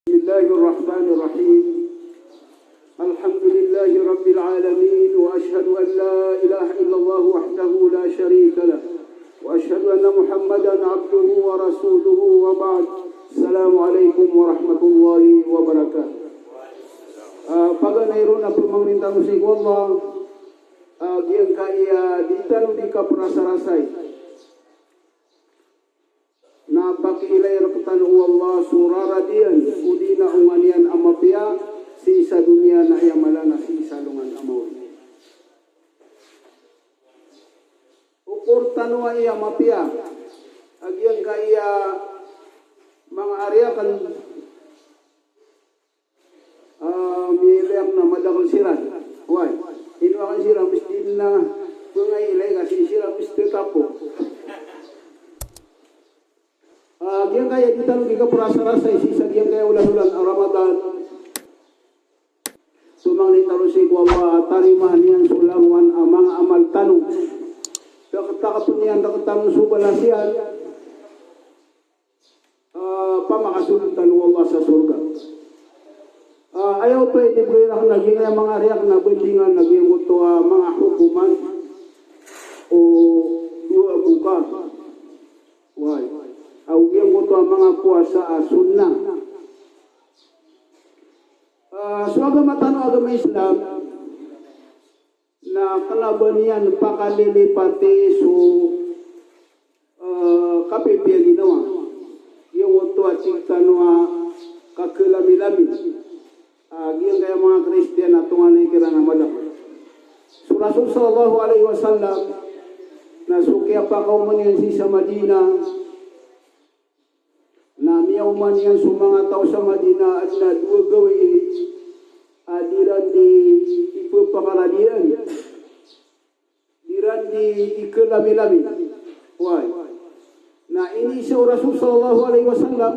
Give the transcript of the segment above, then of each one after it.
Bismillahirrahmanirrahim. Alhamdulillahi rabbil alamin wa ashhadu an la ilaha illallah wahdahu la syarika lah wa ashhadu anna Muhammadan abduhu wa rasuluhu wa ba'd. Assalamualaikum warahmatullahi wabarakatuh. Paganayro na pemerintah musik Allah yang kaya ditanu di kaprasarasay na pakilay rakatan Allah surara diyan udina unganian amapia si isa dunia na yamala na si isa lungan amaw ukur tanwa iya mapia agyang kaya mga area kan miliyang na madakal siran why inuakan siran misdin na pangay kasi siran misdin tapo. Diyan kaya kita lagi ke perasa-rasa sisa diyan kaya ulan-ulan Ramadan. Sumang ni tarusi ko Allah tarimah niyan sulangwan amang amal tanong. Dakata-katunian dakatang subalasian. Pamakasunod tanong Allah sa surga. Ayaw pa ibigay na naging mga ariyak na bandingan naging ito mga hukuman o dua buka. Why? Yang butuh mga puwasa Sunnat. So agama Islam na kalabanian pakalilipati so kapipia ginawa. Yung butuh ciptanwa kakilami-lami. Yang kaya mga Kristiyan na tunganay kirana madak. So Rasul sallallahu alaihi wasallam na sukya pa kaumanyan si sa Madina na miyauman yan sa mga tao sa Madina at na dua gawin adiran di ipapakaradian diran di ikalami-lami why na ini sa Rasul sallallahu alaihi wasallam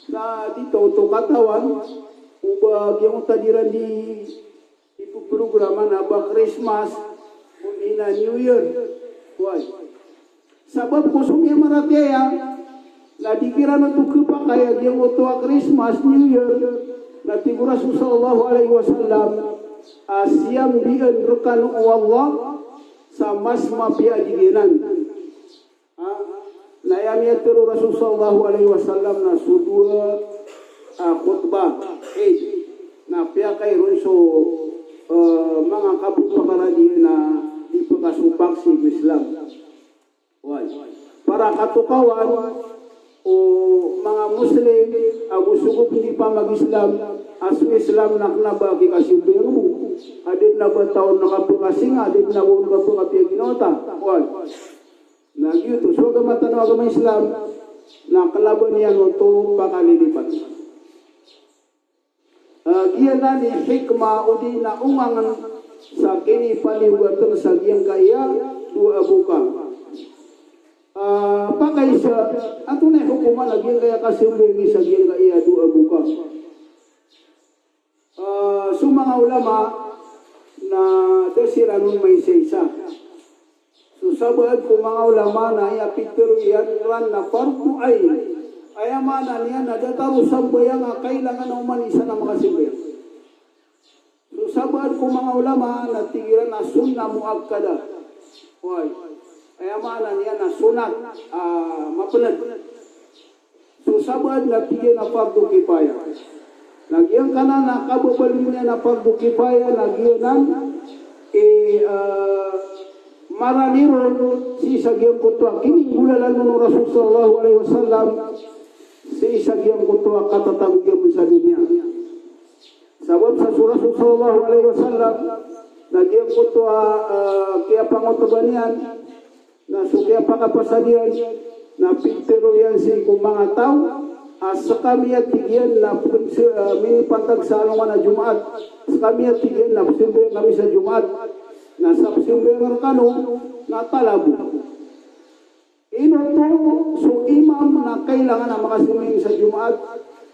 na dito to katawan ubag yung tadiran di ipuprograma na ba Christmas umina New Year why sabab kusumya maratyaya na dikira na tukupa kaya yang otoa Christmas New Year na tigura sallallahu alaihi wasallam asyam dian rekan Allah sa mas mapia digenan na yamia teru Rasul sallallahu alaihi wasallam na sudua khutbah na pia kay ronso mga kapupakala na ipagasupak si Islam para katukawan o mga Muslim agu sugup hindi pa mag-Islam asu Islam naknabagi kasi beru adit na ba taon nakapukasing adit na ba nakapukapia ginota na gitu so agama Islam na kalaban niya ito pakalilipat giyan ni hikmah o di na umangan sa kini paliwatan sa giyang kaya dua buka pakai sa ato na hukuman lagi kaya kasimbengi sa giyan kaya dua buka mga ulama na desiranun may sisa so sabad ko mga ulama na iapitero iyan ran na fardu ay ayamana niya na dataru sambayang kailangan ng manisa na makasimbay so sabad ko mga ulama na tigiran na sunna muakkada ayamana niya na sunat mapenad so sabad na tigil na fardu kifaya nagyan kana na kababal niya na fardu kifaya nagyan maraniro si sagyang kutwa kini bulalan mo Rasul sallallahu alaihi wasallam si sagyang kutwa katatagyan sa dunia sabab sa Rasul sallallahu alaihi wasallam nagyan kutwa kaya pangutubanian na sukya pakapasadian na pintero yan si kung mga tao sa kami at tigyan na minipantag sa alungan na Jumaat sa kami at tigyan na simbe kami sa Jumaat na sa simbe ng kanong na talabo ino to so imam na kailangan na makasiming sa Jumaat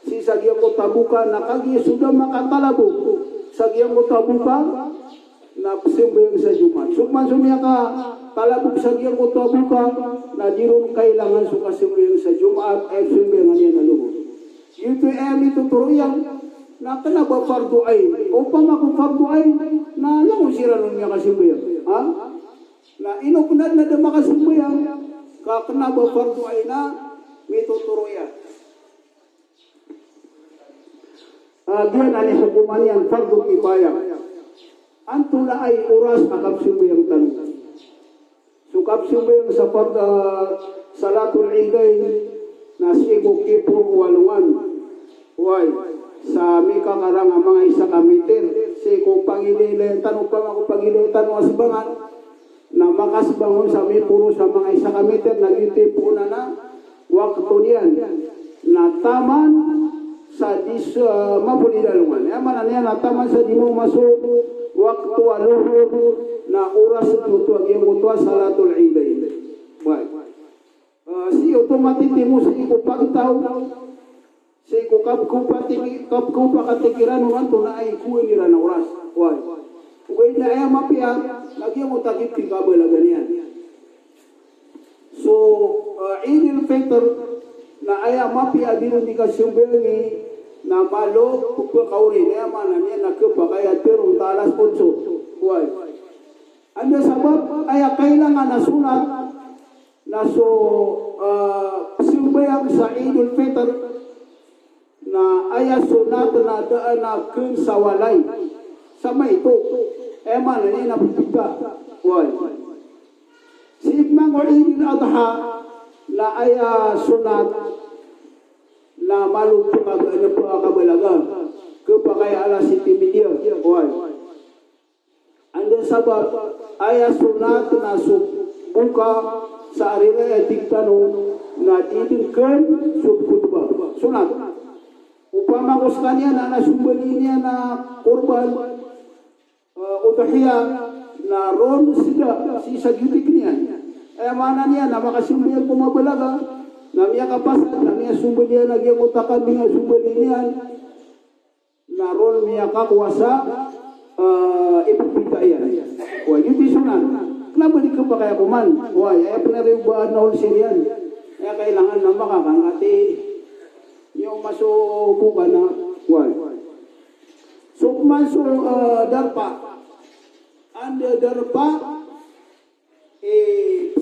si sagyang ko tabuka na kagi sudah makatalabo sagyang ko tabuka na simbe sa Jumaat sukman sumya ka talabog sa giyang utabuka na dirong kailangan sa kasimbayan sa Jumaat ay simbayan niya na lubog. Yun Itu tuturuyan na kenapa fardu ain. Upama kung fardu ain na lang sira nun niya kasimbayang. Ha? Na inupunad na da makasimbayang ka kenapa fardu ain na mituturuyan. Diyan ani hukuman yan fardu kifayah. Antula ay oras akap simbayang tanong. Sukap simbayang sa salatul idain na sigo-kipo walungan. Why? Sa mika karang ang mga isa kamitin, sigo pangilitan o pang ako pangilitan o asbangan, na makasbangon sa may puro sa mga isa kamitin, nagitipo na waktu niyan, na taman sa mapulidalungan. Yaman na niya, na taman sa di mo masuk, waktu aluhur, na oras tutuag yung utwa salatul idain. Why? Si otomatis mo sa iko pagtaw, sa iko kapkupa katikiran naman to na ay kuwi nila na oras. Why? Kung na ay mapia, lagi mo takip tingkabala ganyan. So, Idil Fitr na ay mapia din di ka sumbelni na malo pagkakauri na mana niya nakapakaya terong talas punso. Why? Anda sabab ay kailangan na sunat na so simbayang sa Idul Fitr na aya sunat na daan na kun sa walay sama ito mana niya napipita. Why? Si Ibmang Idul Adha na aya sunat na malupang kabalaga kapakaya alas itimidya. Why? Anda sabab aya sunat na Boka sa arena etik tanong na didingkan subkutba. Sunat. Upama kuskanya na nasumbali niya na korban udahiyah na ron sida si sagyutik niya. Mana niya na makasumbali kumabalaga na miya kapasad na miya sumbali niya nagyang utakan miya sumbali niya na ron miya kakuwasa ipupita iyan. Wah, yuti sunat. Kenapa di kaya kuman? Wah, ya penerimaan nol sirian. Ya kailangan na makakangati yung masuk buka na. Wah. So masuk darpa. Anda darpa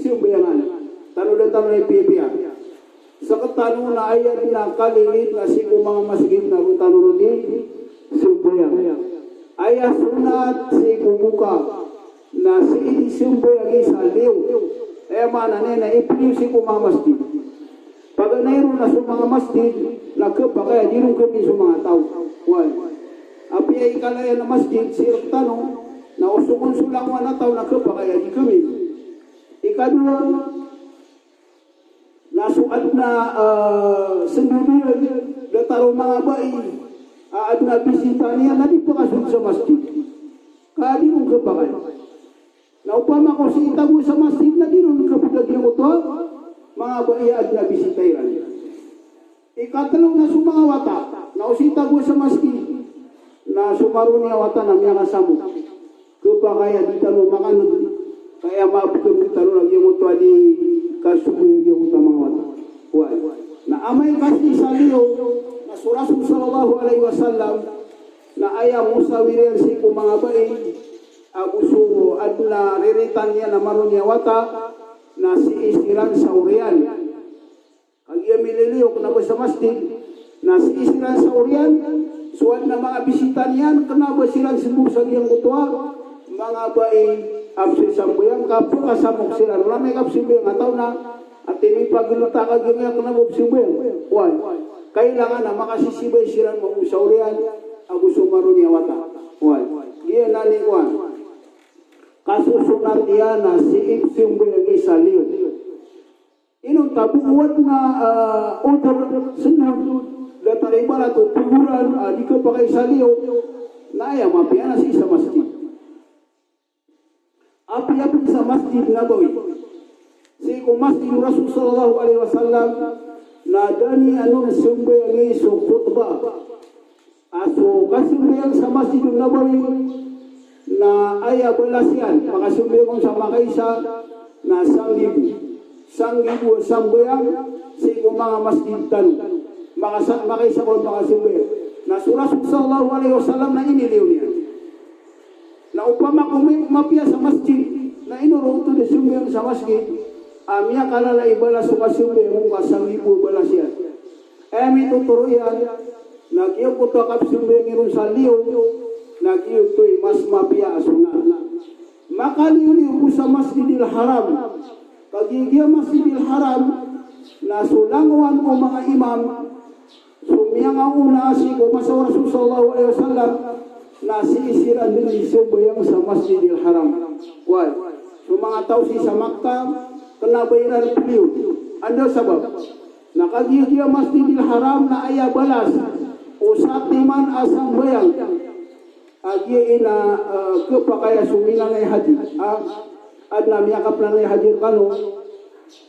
simbayangan. Tanong dan tanong ay pipiya. Sa katano na ayat na kalilit na sigo mga masigit na tanong din simbayangan. Ayat sunat sigo buka. Na si ini simbayang isa liw. Mana na ipiliw si mga masjid. Pag nairon na sa mga masjid, nakapakaya dinong kami sa mga tao. Why? Api ay ikalaya na masjid, sirap tanong, na usukon sulang mga tao, nakapakaya di kami. Ikadua, nasuat na sendirian, dataro mga bayi, aad na bisita niya, na di pakasud sa masjid. Kaya dinong kapakaya. Na upama ko si itago sa masjid na dinun kapudag yung ito, mga baiyad na bisitairan. Ikatalong na sumawata, na usitago sa masjid, na sumaro niya wata na miya kasamo. Kupa kaya di talo makanag, kaya maapukam di talo lagi yung ito di kasubuhin yung ito mga wata. Why? Na amay kasi sa liyo, na surasul sallallahu alaihi wasallam, na ayaw musawirian si ko mga bayi, aguso aduna riritan niya na maron niya wata na si isiran sa urian. Kaya mililiyo kung sa masjid na si isiran sa urian, suwan na mga bisita niyan, kanaba silang sibusag yung kutwa, mga bayi absin sambuyang kapo kasamok sila. Wala may kapsimbuyang ataw na at timi pagluta kagimaya kanaba kapsimbuyang. Why? Kailangan na makasisibay silang mga sa urian, aguso maron niya wata. Why? Diyan nalikuan. Kasusunat niya na si Ibsimbayang isa liw. Inong tabuuat na order sunod, datari ba na ito, piguran, di ka pa kay sa liw, na ayaw mapiya na si isa masjid. Api-api sa masjid na bawi. Si kung masjid Rasul sallallahu alaihi wasallam, na dani anong simbayang iso khutbah. Aso kasimbayang sa masjid na bawi, na aya belasian makasumbi kong sa makaisa na 1,000 sambayang si mga masjid tanong makaisa ko makasimbe. Na Rasul sallallahu alaihi wasallam na iniliw niya. Na upama kung may mapia sa masjid, na inuruto na sumbeng sa masjid, amya kalala ibalas sa kasimbe mong kasalibo balas yan. Emi tuturo yan, nagyo ko to kapsimbe ngirun sa liyo, nagyo to'y mas mapia asuna. Makaliw ko sa Masjidil Haram, kagigya Masjidil Haram, nasulangwan ko mga imam, sumiyang ang una si Kumasaw Rasul sallallahu alaihi wasallam, nasiisiran din isibayang sa Masjidil Haram. Why? So mga tao si sa Makkah, kanabayaran piliw. Ano sabab? Nakagigya Masjidil Haram na ayabalas, usati man asang bayang, agi ina kepakaya suminang ay haji. Ad na miyakap na ay haji kano,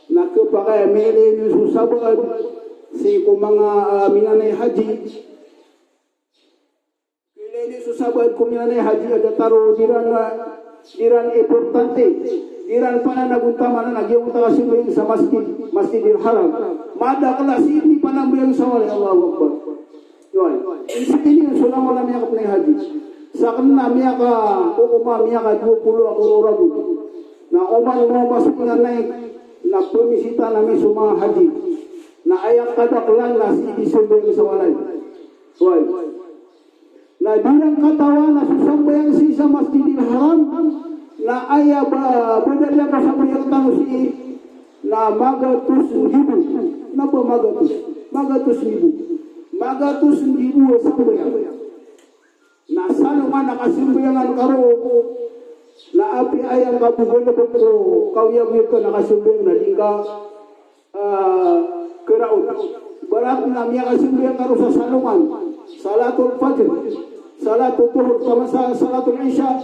na kepakaya mele ni susabad, si kumanga minanay haji, kile ni susabad kuminanay haji, ada taro diran importante, diran pa na naguntama na nagyong takasimbing sa Masjidil Haram. Mada kelas ini panambuyang sa wala, Allahu Akbar. Yun. Ini yung sulang wala miyakap na haji. Sa kanina miyaka, Kokoman miyaka 20 ako orago. Na uman mo masuk nga na pumisita namin sa mga haji. Na ayak kadak lang na si December sa walay. Yun. Na dirang katawa na susambayang si sa Masjidil Haram, na aya badalya ka sa bayang tano si na magatus ribu. Na ba magatus? Magatus ribu. Magatus ribu sambayang. Na salungan nakasimbayangan karo na api ayang kabugon na po kawyang ito nakasimbayang na di ka keraut. Barat na miya kasimbayang karo sa salungan. Salatul Fajr, Salatul Tuhur, sama sa Salatul Isya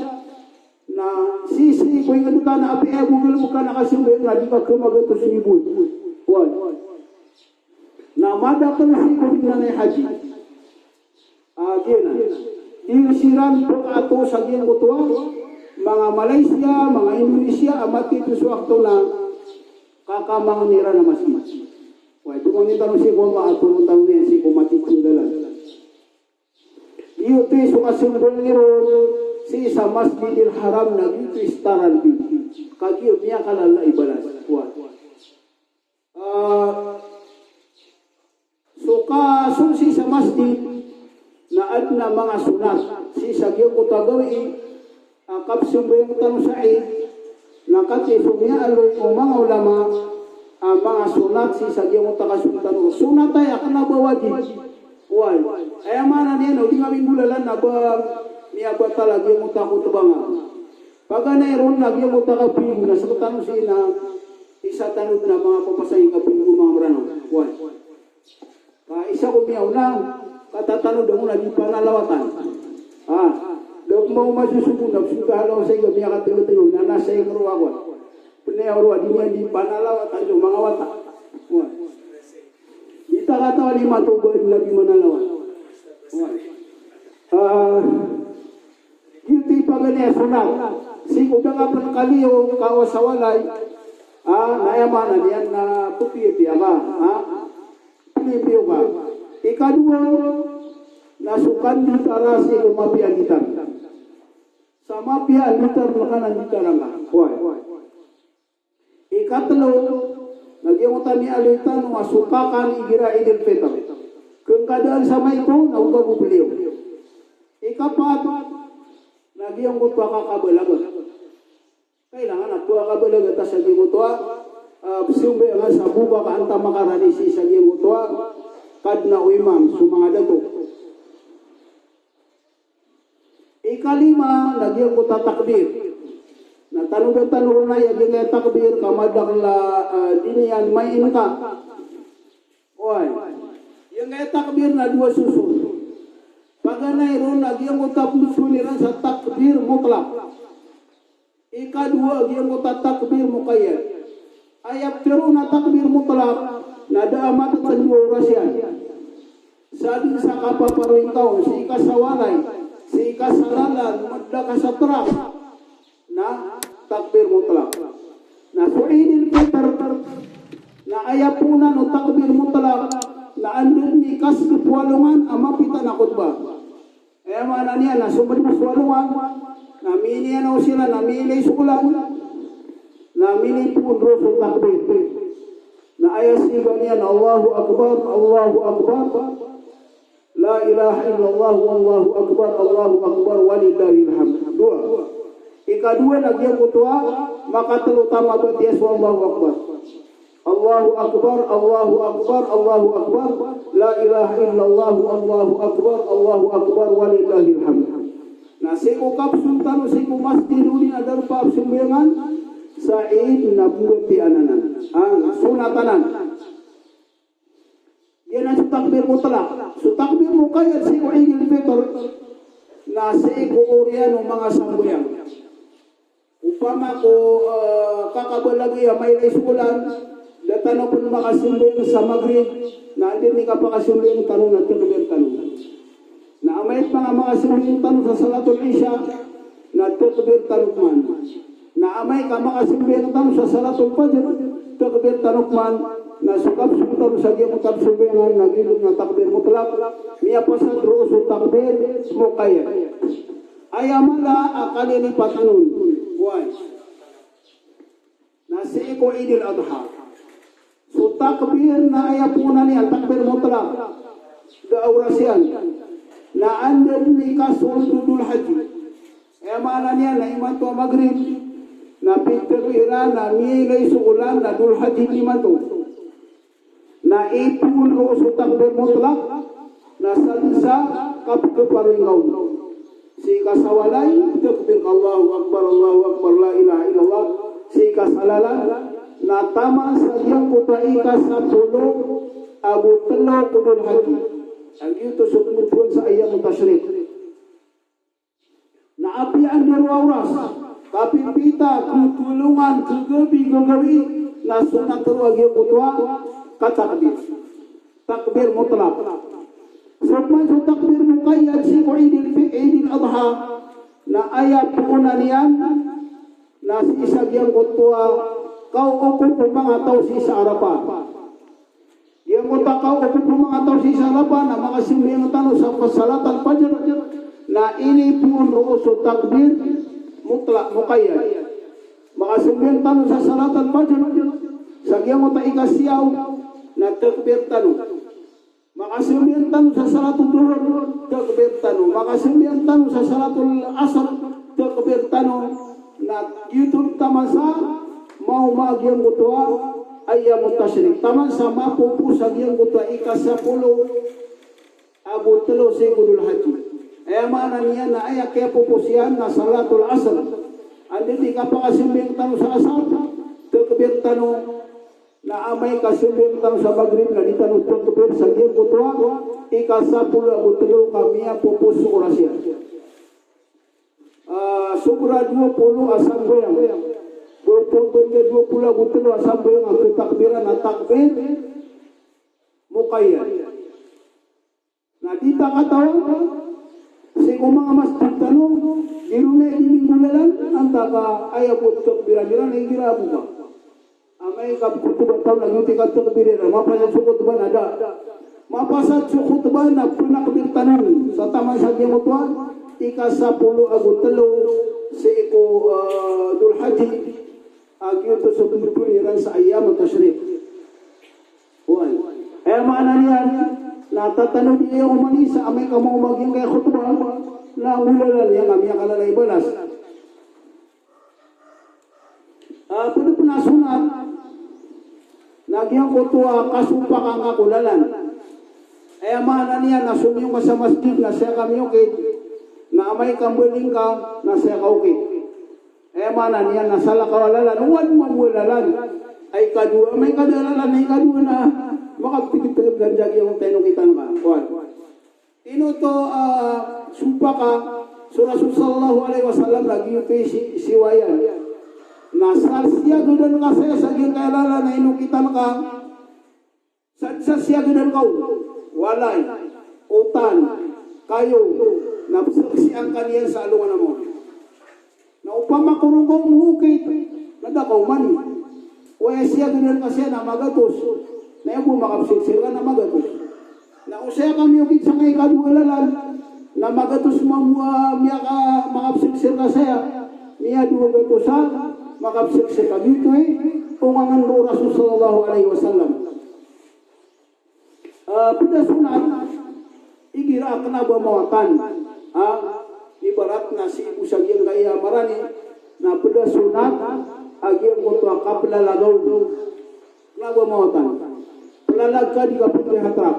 na sisi ko yung ka na api ay bugil mo ka nakasimbayang na di ka kumagatos ribu. Na madakal si ko din na haji. Gina. Dirisiran po ato sa giyang kutuwa, mga Malaysia, mga Indonesia, amati ito sa wakto na kakamang nira na masjid. Why, tumangin tanong si Kuma at tumutang niya si Kuma titunggalan. Iyo ito yung sukasimbol niro si sa Masjidil Haram na dito istaran dito. Kagiyo niya kalala ibalas. So kasunsi sa masjid, na at na mga sunat si sagyo ko tagawi kapsumbayang tanong sa na katifumya aloy o mga ulama mga sunat si sagyo ko tagasuntan sunat ay akan nabawadi why ay mana niya no di kami bulalan na ba niya ba talaga yung utak ko banga pag nairon lagi yung utak ko na sa tanong si na isa tanong na mga papasayang kapin ko mga marano why isa ko miyaw na katatanong daw na di panalawatan. Daw mo masusumunap, suka halaw sa iyo, miya katulog-tulog, na nasa iyo ruwagwan. Punayaw ruwa, di niya di panalawatan, yung mga wata. Ita katawa ni matubad, lagi manalawat. Hindi pa ganyan, sunat. Si kung nga panakaliyo, kawasawalay, nayamanan yan na pupipi, pupipi ka. Ikadua, nasukan di tarasi kumapian gitar. Sama pian gitar makanan gitar nga. Ikatlo, nagyang utami alitan masukakan igira idil petam. Kung kadaan sama ito, nauga bubeliw. Ikapat, nagyang utwa kakabalaga. Kailangan ako kakabalaga ta sa gimutwa. Sumbe nga sa buba ka anta makaranisi sa gimutwa. Kad na uimam sumanga dato. Ikalima, nagyang ko tatakbir. Na tanong na yung takbir, kamadak la dinian may inka. Oy, yung takbir na dua susun. Paganay ron, nagyang ko tapsuliran sa takbir mutlak. Ikadua, nagyang ko takbir mukayat. Ayap pero na takbir mutlak, nadaamat at sa dua orasyan. Sabi sa kapaparintaw, si ikasawalay, si ikasalalan, madla ka sa trak, na takbir mutlak. Na su'idil Peter, na ayapunan o takbir mutlak, na andun ni kas puwalungan ama pita na khutbah. Mana niya na sumber puwalungan namini na sila namili sukulan namili pun rosul takbir na ayasiga niya na Allahu Akbar la ilaha illallah wallahu akbar walillahil hamd. Dua. Ikadua lagi yang kutua maka terutama berarti Allahu Akbar. Allahu Akbar la ilaha illallah Allahu akbar walillahil hamd. Nah siku kapsul tanu siku masjid dunia dan bab sembayangan Said nabuti ananan sunatanan. Yan ang takbir mutlak. So takbir muqayyad si Idul Fitr na si kuuriyan ng mga sambayang. Upama ko kakabalagi may naisulan datano pun makasimbayang sa Maghrib na andin ni kapakasimbayang tanong na takbir tanong. Na amay pa nga makasimbayang tanong sa Salatul Isya na takbir tanong man. Na amay ka makasimbayang tanong sa Salatul Fajr takbir tanong man. Na sukap sutar saja mutab sembayangan nagilid na takbir mutlak niya pasal rusul takbir muqayyad ayamala akali ni patanun buwan na si ko Idul Adha so takbir na ayapuna niya takbir mutlak da aurasian na andad ni kasul dudul haji ayamala niya na iman to Maghrib na pitirira na nilay suulan na dul haji iman to na ipun rusul takbir mutlak na salsa kapkeparingaw si kasawalay takbir Allahu Akbar la ilaha illallah si kasalala na tama sa diyang kutai kasapulu abu telo kudul haji ang ito sumulpun sa ayam tashrik na apian derwaras kapipita kutulungan kegabi na sunat terwagi kutwa katakbir takbir mutlak sebab so takbir muqayyad si Idul Adha na ayat punanian na si isagyang kutua kau upo pumangataw si sa Arafah yang kuta kau upo pumangataw si sa Arafah na makasimbayang tanong sa Salatul Fajr na ini pun rusul takbir mutlak muqayyad makasimbayang tanong sa Salatul Fajr sagyang kuta ikasiyaw na takbir tanong makasimbayang tanong sa Salatul Duhur takbir tanong makasimbayang tanong sa Salatul Asr takbir tanong na YouTube taman sa mau magyang kutua ayam tashrik taman sa mapupu sagyang kutua ika-10 abu telo sigudul haji ayamana niya na ayak kaya pupusiyan na Salatul Asr andi di kapakasimbayang tanong sa asar takbir tanong na amay kasimbing tang sa Maghrib na ditanong takbir sa diyang kutua ika-10 abu telo kamiya pupus orasya Subra 20 asambayang berpengge 20 abu telo asambayang ang takbiran na takbir muqayyad na dita katawa si kumang masjid tanong dirunay di minggulan antaka ayabot takbiran nila na ingirabu ba amay kapkutubat taw naging tikat takbiran mapasad sa khutbah ada mapasad sa khutbah na punakbir tanong sa taman sa diyamutuan ika-10 abu telo si iko dul haji agyo to sa puniran sa ayam tashrik wan mana niya natatanong niya umani sa amay kamong maging kay khutbah na ulalan niya kami kalalay balas pwede po na sunat nagyang kutua kasumpa kang akulalan mana niya nasumiyong ka sa masjid na siya kami okay na amay kambuling ka na siya kaukit mana niya nasala kawalalan uwan mawalalan ay kadua may kadalalan ay kadua na makapikit-pikit ganjag yung tenukitan ka ino to sumpa ka so Rasul sallallahu alaihi wasallam lagi yung siwayan nasal siya gudan ka sa giyang kailala na inukitan ka sa siya gudan ka walay utan kayo napsaksi ang kaniyan sa alungan mo na upama kurong kong muhukit nadakaw man o siya gudan ka siya na magatos na yung makapsiksir ka na magatos. Na usaya kami yung sa ngay kadualalan, na magatos miya ka makapsiksir ka saya, miya duwa gatos ha, makapsiksir ka dito ungangan do Rasul sallallahu alaihi wasallam. Pada sunat, igira kena bamawatan, ibarat nasi ibu sagian kaya marani, na pada sunat, agian kotua kapla lagaw, kena bamawatan. Pelalagka di kapitri hatrap.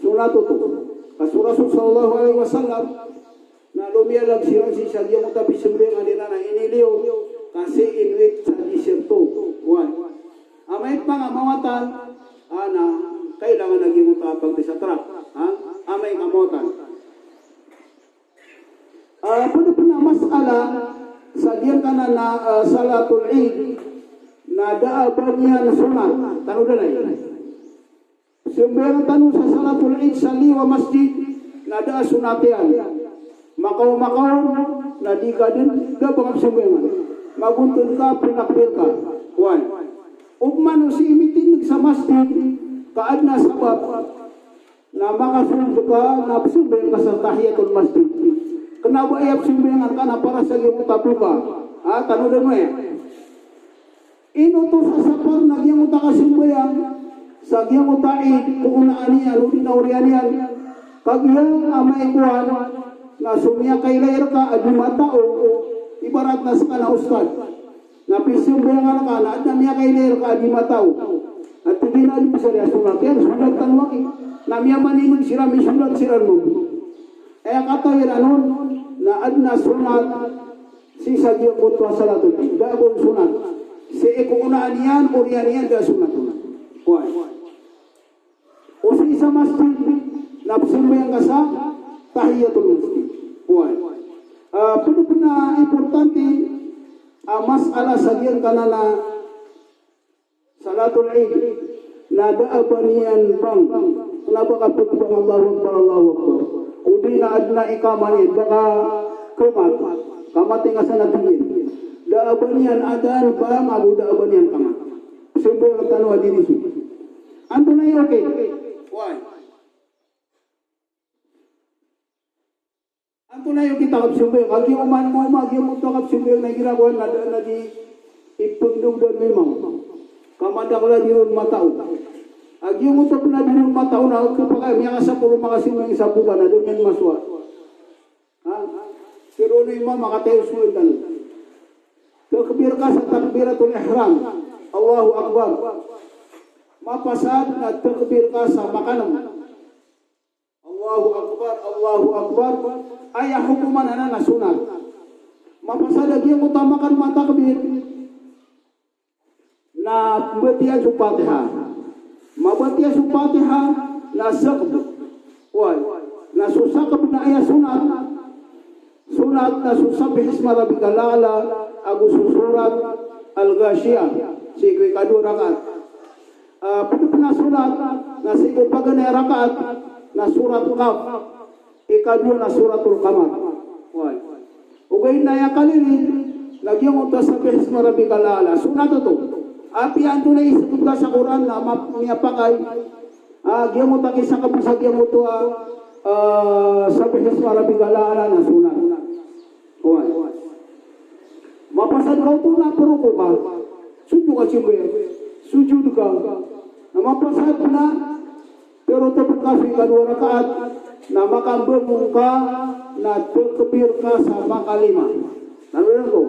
Sunat itu. Kasu Rasul sallallahu alaihi wasallam, na lumialag sirang si sagian mo tapi sembreng adina na iniliw, kasi inwit sa diserto. Amay pa nga mawatan, na kailangan naging utapag sa trap. Amay kamotan. Pwede po na masala sa diyan ka na salatul Eid na daaban niya na sunat. Tanong na lang. Siyempre tanong sa salatul Eid sa liwa masjid na daa sunatian. Makaw-makaw na di ka din gabang siyempre. Maguntun ka, pinakbir ka. Ugman o si imitin sa masjid kaad na sabab na makasunod ka na siyempre ka sa tahiyatul masjid. Kenapa ayat sumbangan kana para sa iyong tabuka? Tanong mo Ino to sa sapar na iyong utakasumbayang sa iyong utaid kung naaniyan o dinaurianian kagiyang amay kuhan na sumiya kay layer ka at matao ibarat na sa kana ustad na pisumbayangan ka na at namiya kay layer ka at matao at hindi na alim sa liya sunat yan sunat tanwaki na miya maningon sirami sunat siran mo katawin anon na adna sunat si sagyang kutwa salatul Eid gabon sunat si ikunaan yan urianian da sunat o si isa masjid na sumbayang ka sa tahiyatul masjid pwede po na importante masala sagyang kanana salatul Eid na daaban yan bang kenapa kapag Allahu Akbar Allahu Akbar Udi na adna ikamanit, baka kamat nga sa natingin. Daaban yan adan ba, magu daaban yan kamat. Siyempre ang tanwa diri siya. Anto na yung okay? Why? Anto na yung kita kapsiyempre. Kag yung uman mo, yung ito kapsiyempre na ginagawa na di ipundog doon memang. Kamadakla di ron matao. Ag yung utap na din yung matao na kapag may sa puro makasimang isa po ba na doon yan maswa. Pero ano yung mga makatayo sulit na kakabir ka sa takbiratul ihram. Allahu Akbar. Mapasad na takbir ka sa makanam. Allahu Akbar, Allahu Akbar. Ay hukuman na sunat. Mapasad na yung utamakan matakbir na betian sa Fatihah. Mabatiya sa Fatihah na sakb. Na susakab na iya sunat. Sunat na susabih isma rabbikal a'la agus surat al-Ghashiyah. Sige kadu rakaat. Pwede na sunat na sige paganay rakaat na surat Qaf. Ikadu na suratul Qamar. Ugay na ya kalili nagyang utasabih isma rabbikal a'la. Sunat ito. Api anto na isipin ka sa Quran na mapakay. Giyan mo taki sa kabusag giyan mo ito sabihis marabing alaala na sunat. Mapasad ka ito na pero ko ba? Sujud ka siya. Sujud ka. Na mapasad na pero tapos kasi kadua rakaat na makambang ka na terkebir ka sa makalima. Naroon ko.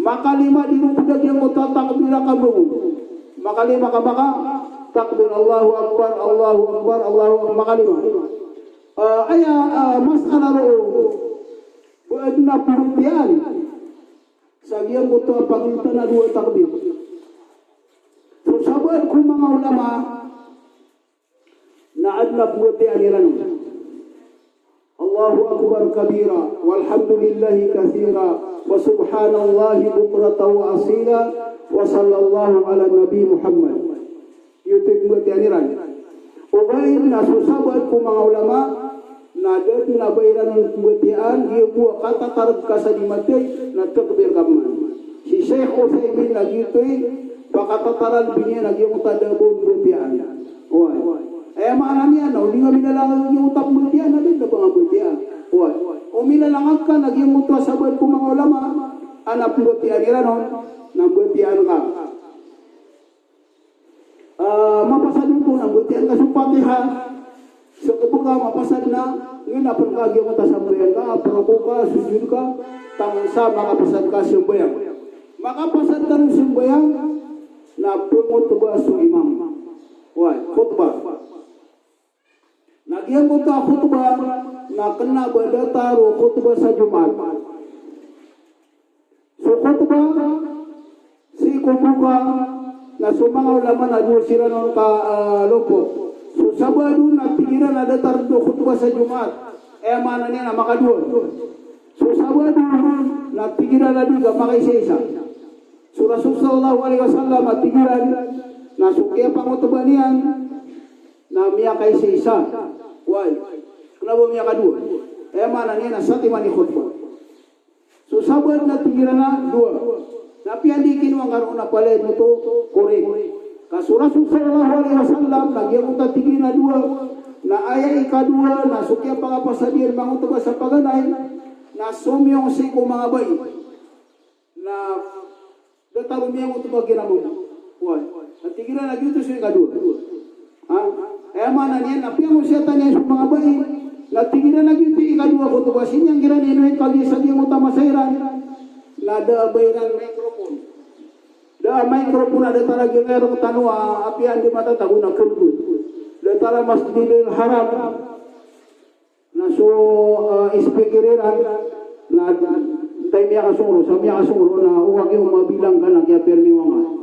Makalima di rupudag yang takbir ka mo. Makalima ka baka takbir Allahu Akbar Allahu Akbar Allahu Akbar makalima. Masalah ro buat na perhatian. Sagian butuh pagitan na dua takbir. So sabar ku mga ulama na adna buat aliran. Allahu Akbar kabira walhamdulillahi katsira wa subhanallahi bukratan wa asila wa sallallahu ala nabi Muhammad. Yutik buat aliran. Ubayin na susabat ku mga ulama na dad na bayran ng kumutian dia buat kata tarad ka sa dimati na takbir kaman. Si Sheikh Usaimin na gito'y pakatataran binian lagi yung tadabon butian. Why? Mana niya na, hindi nga minalangan yung utap butian na din na mga butian. Why? O minalangan ka, lagi yung utwa sabad ko mga ulama, anak butian nila nun, nang butian ka. Mapasad ito, nang butian ka supatihan. So kapag ka mapasad na, ngayon napagkagyo ka tasambayan ka, parako ka, sujud ka, tangan sa makapasad ka simbayang. Makapasad ka ng simbayang, na pumutubah sa imam. Why? Khutbah. Nagyan ko ta khutbah na kena berdataro khutbah sa Jumat. So khutbah si kubuka na sumanga ulama na dusira non ka lopo. So Sabado na pigiran na datar do khutbah sa Jumat. Mana niya na makadua. So Sabado na pigiran na di ka makaisa-isa. So Rasul sallallahu alaihi wasallam atigiran na sukya pangutubanian na miya kay isa. Why? Kenapa miya kadua? Mana niya na sa timani khutbah. So Sabad na tigiran na dua. Tapi andi kinuang karon na pala nito korek. Kaso Rasul sallallahu alaihi wasallam nagyang uta tigiran na dua na aya ikadua na sukya pangapasadian mangutubah sa paganay na sumyong si mga bay na dataro miya mo tubagin mo. Why? At tigiran lagi ito siya kadua. Mana niya, napiang mo siya tanya sa mga bayi, na tigiran lagi ito ikadua ko tuba. Sinyang giran inuhin kali sa diya mo tamasairan, na da bayaran mikrofon. Da mikrofon ada tara gengero tanua, apian di mata taguna kulku. Da tara masjidil haram, na so ispikiriran, na tayo miya kasuro, sa miya kasuro na uwag yung mabilang ka na kaya permi wanga.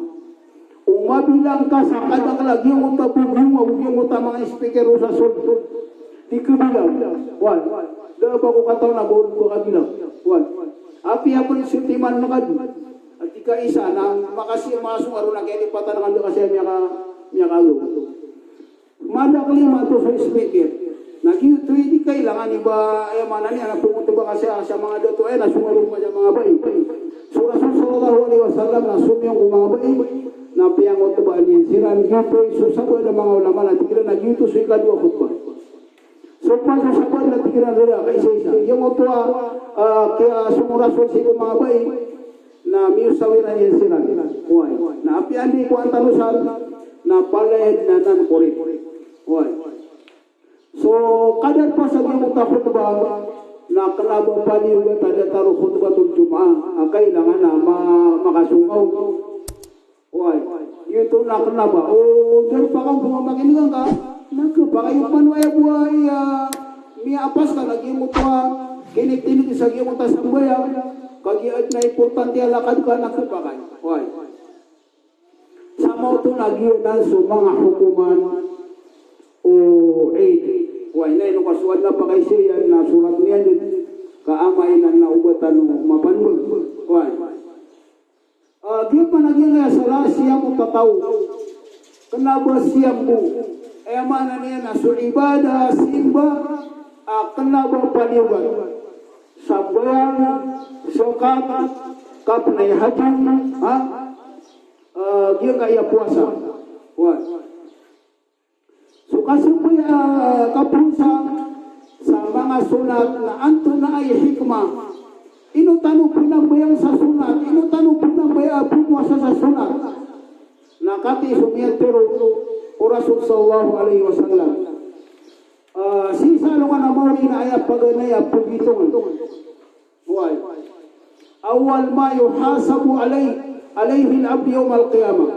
Umabilang ka sa kadak lagi yung utabugin, wag yung mga speaker sa sultun. Di kabilang. Wal. Dahil ba ko kataw na board ko kabilang. Wal. Api ako yung sultiman makad. At ika isa na makasi yung mga sungaro na kaya ipatanakan doon kasi miya kago. Madakli mato sa speaker. Nagito hindi kailangan iba mana niya na pumunta ba kasi sa mga dato na sumaro pa sa mga bayi. So Rasul sallallahu alaihi wasallam na sumyong kung mga bayi na piyang utubaan niyan siran gito susabay ng mga ulama na tigiran na gito sa ikadua khutbah. So pa susabay na tigiran nila kay isa. Yung utwa kaya sumurasul sa mga bayi na miusawiran niyan siran. Why? Na apian di ko antalusan na palayad na nan-kurit. Why? So, kadar pa sa mga khutbah na kalabang pa niyo ba tada taro khutbatul Jum'ah, kailangan na makasungaw. Why? Ito na kenapa? Oh, dari pa kang pumamakinig ka, nagkapaka yung panwaya buhay, miya apas ka, lagi mo pa, kinig-tinig sa giyong utas ng bayan, kagiat na importante alakad ka, nagkapaka. Why? Sa mga ito nagyunan sa mga hukuman, o 8. Why na ino kasuan na pa kay siya na surat niya din kaamay na naubatan mo mapanwag. Why? Di pa naging nga sala siya mo tataw. Kenapa siya mo? Mana niya na so ibadah simba kenapa paniugan? Sabayang sokat kapnay haji dia kaya puasa. Why? So kasi po kapusa sa mga sunat na anto na ay hikmah. Inutano pinambayang sa sunat. Inutano pinambayang puwasa sa sunat. Nakati sumiyat pero o Rasul sallallahu alaihi wasallam. Sisa lungan na mawari na ayap paganaya pugitungan. Why? Awal ma yuhasabu alayhi al-abd yawm al-qiyamah.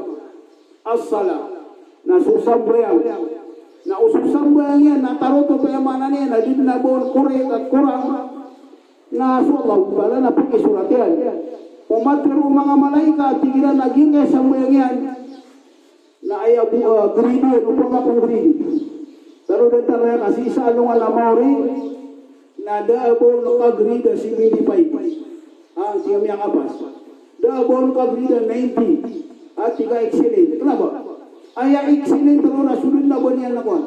As-salah. Nasusambayang. Na ususang bayang yan, nataroto pa yung mana niya, na din na buwan kurek at kurang, na Allah pala na pagkisurat yan. Umatiro mga malaika, tigilan naging kaya sa bayang yan, na ayaw grino, upang akong grino. Pero dito na kasi isa along alamawri, na daabon kagrida si Milipay. Siya miyang apas. Daabon kagrida 90, at tiga excellent. Kenapa? Aya excellent pero nasulun na ba niya na kuwan?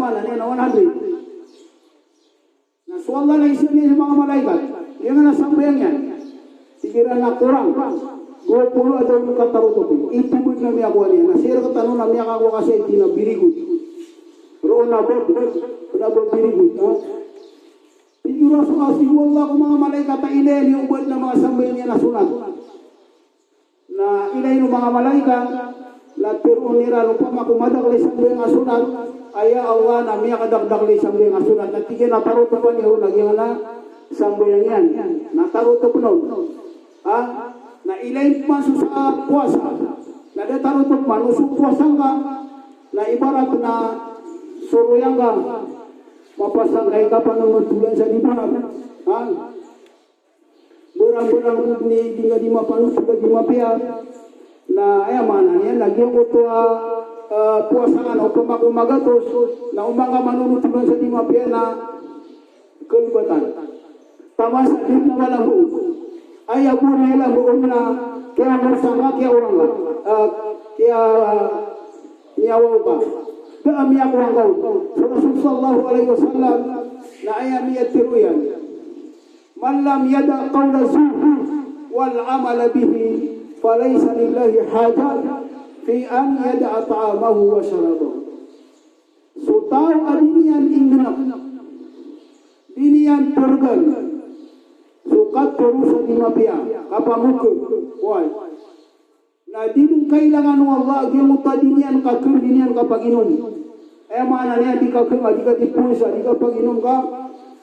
Mana niya na 100. Nasuwala na isip niya sa mga malaikat. Yung nga nasambayang yan. Sigiran na kurang. 20 ada yung kataruto. Itubod na miya ko niya. Nasira ka tanong na miya ako kasi itinabirigod. Roon na ba birigod. Ijura sa kasi wala ko mga malaikat na ilayin yung ubod na mga sambay niya na sunat. Na ilayin yung mga malaikat na pero nira lupa makumadakli sambay nga sunat. Aya Allah na miya kadakdakli sambay nga sunat. Natigyan na taruto pa niyo. Nagyan na sambay yan. Nataruto po nun. Na ilayin pa sa puwasa. Na datarutok man, usong puwasang ka, na ibarat na suruyang ka, mapasang kayo ka pa ng magtulan sa dibanag. Burang-burang di nga di mapanus, di mapia, na ayamanan yan, nagyang ko ito puwasangan o pamakumagatos, na umaga manunutulan sa di mapia na kalibatan. Tama sa din na walang buo. Ay ako nila buong na kaya marsanga kaya orang ka kaya niyawaw ka kaya miyak orang kau so Rasul sallallahu alaihi wasallam na ayam yatiruyan man lam yada qawla zuhu wal amala bihi falaysa lillahi hajat fi an yada ta'amahu wa syarabahu so tao adinian ingnak dinian pergal sukat terus di mapia kapamuke why na didung kailangan ng Allah dia mutadinian kakerdinian kapaginom mana niya di ka di pusa di kapaginom ka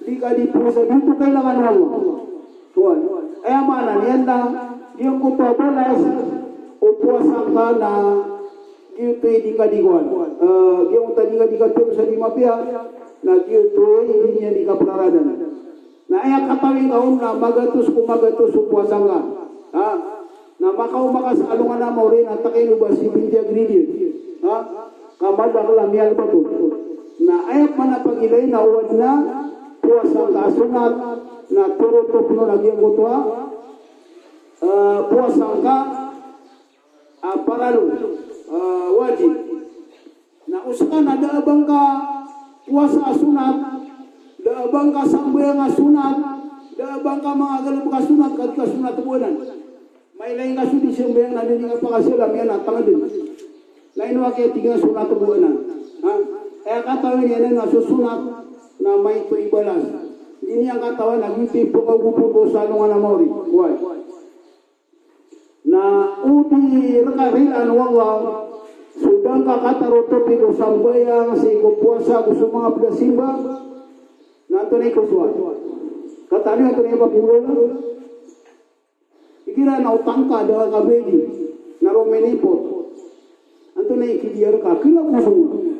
di ka di pusa dito kailangan ng Allah why mana niya na dia kutabalas o puasa ka na dito di ka di kuan dia mutadinian di ka terus di mapia na dito niya di kapararadan. Na ayak katawing kaon na magatus kumagatus puwasang ka. Na makaw makasalungan na mo rin at takin ba si Binti Agridin. Kamadak lang yan pa to. Na ayak man na pag-ilay na uwan na puwasang ka sunat na turutok no nagyang kutwa. Puwasang ka paralo wajib. Na usakan na daabang ka puwasa sunat daabang ka sambay nga sunat, daabang ka mga galap ka sunat, kat ka sunat buwanan. May lain ka sudi sambay nga din nga pakasilam yan at tangan din. Lain wakay tinggal sunat buwanan. Katawin yan nga susunat na may ito ibalas. Hindi ang katawan, nag-ipip po kagupuro sa ano nga na mauri. Why? Na uti rekarilan wala, sudang kakataroto pino sambayang si kupuasa gusto mga pinasimba, nanto na ikusuan. Katali nanto na ipapulo na. Ikira na utangka daga kabedi na romenipot. Nanto na ikidiyar ka. Kila kusungan.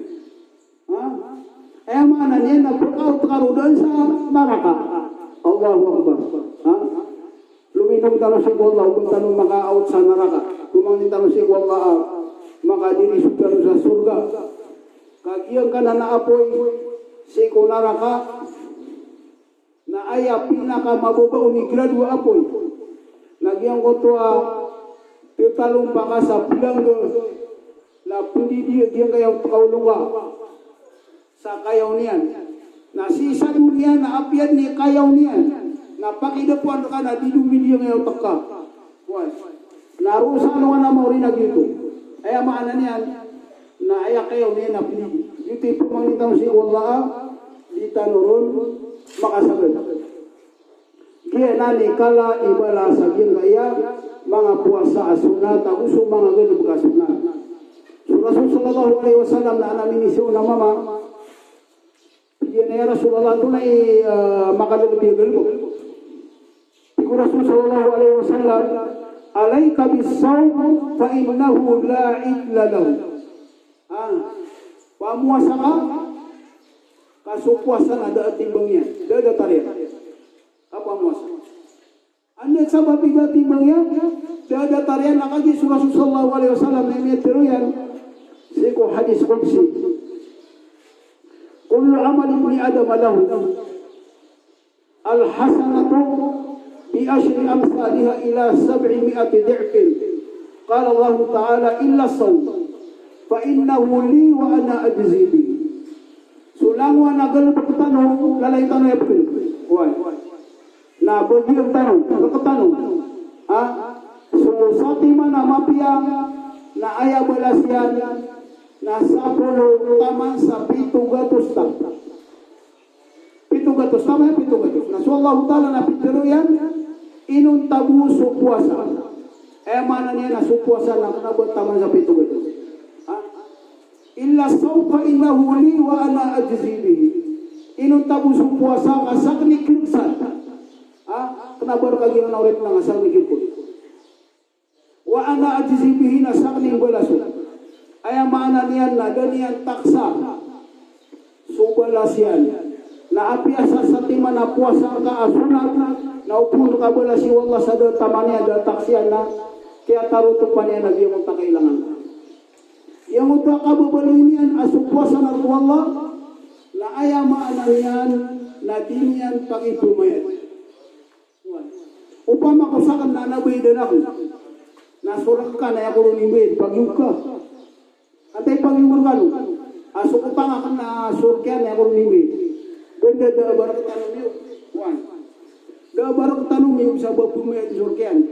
Mana niya na pag-out karudan sa naraka. Allahu Akbar. Luminong talo si Allah kung tanong maka-out sa naraka. Kumangin talo si Allah makadirisog talo sa surga. Kagiyang ka na naapoy si kunaraka na aya pinaka mababaw ni gradwa apoy nagyang ko to titalong pa ka sa bilang na pindi dia kayang kaulunga sa kayaw niyan na sisa dunia na apian ni kayaw niyan na pakidapuan ka na didumi dia ngayon taka narusa ano na mo rin na dito aya maana niyan na aya kayaw niyan na pindi dito ipumangitaw si Allah di tanurun makasagad. Kaya nani kala ibala sa gaya mga puwasa asunat uso mga ganun kasunat. So Rasul sallallahu alaihi wasallam na namin isiw na mama diyan na Rasulullah ito na makalagbigal mo. Iko Rasul sallallahu alaihi wasallam alayka bis-sawm fa innahu la illa lahu. Pamuasa ka kasupuasan ada timbangnya, ada tarian. Apa muasa? Anda sabab tiba timbangnya, ada tarian lagi surah sallallahu alaihi wasallam yang teruyan. Siko hadis qudsi. Kullu amal ibni adam lahu al-hasanatu bi ashri amsalha ila 700 dhi'fin. Qala Allah Ta'ala illa as-sawm fa innahu li wa ana ajzi bihi. Sulangwa nagal pagtanong, lalay tanong yapin. Why? Na bagi ang tanong, pagkatanong. So sa tima na mapiyang na aya balasyan na sapulo taman sa 700 tak. 700 tama ya 700. Na so Allah Ta'ala na pitero yan inun tabu so puasa. Mana niya na so puasa na kanabot taman sa 700. Illa sawfa innahu li wa ana ajzi bihi. Inun tabu so puasa kasak ni kirsan. Kenapa kagi na ulit na asal ni kirsan. Wa ana ajzi bihi na sakning balaso. Aya mana niyan na ganiyan taksa. So balasyan. Na apiasa sa tima na puasa ka asunat na upun ka balasi wallah sa do tamanya da taksiyan na kaya taruto pa niya na di mo ta kailangan. Yang utak ka babalinian asu puasa na wallah na aya mana niyan na dinian pagitumayat. Upama ko sa kan na nabay din ako. Nasurak ka na ako nimid pagyuka. Atay pagyuka ka no. Aso ko pa nga na surkyan na ako nimid. Benda da barak tanum yuk, wan. Da barak tanum yuk sa bapumay di surkyan.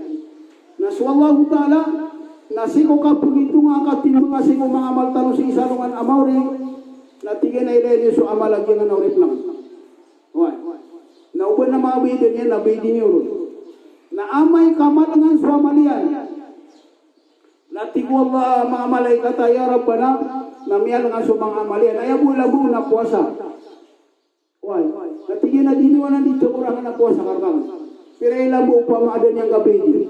Na swallahu ta'ala na siko ka pugitu nga ka timbang siko mga amal tanong si isalungan amawri na tigay na ilay so amal lagi nga naurip lang. Wan. Na uban na mga bidin yan na bidin yun. Na amay kamalangan sa amalian. Na tigo Allah mga malaikat ya Rabbana na miyal nga sa mga amalian. Ayabu-labu na puasa. Why? Natigyan na diniwanan dito kurangan na puasa karang. Pero ilang mo pa maadan niyang gabi din.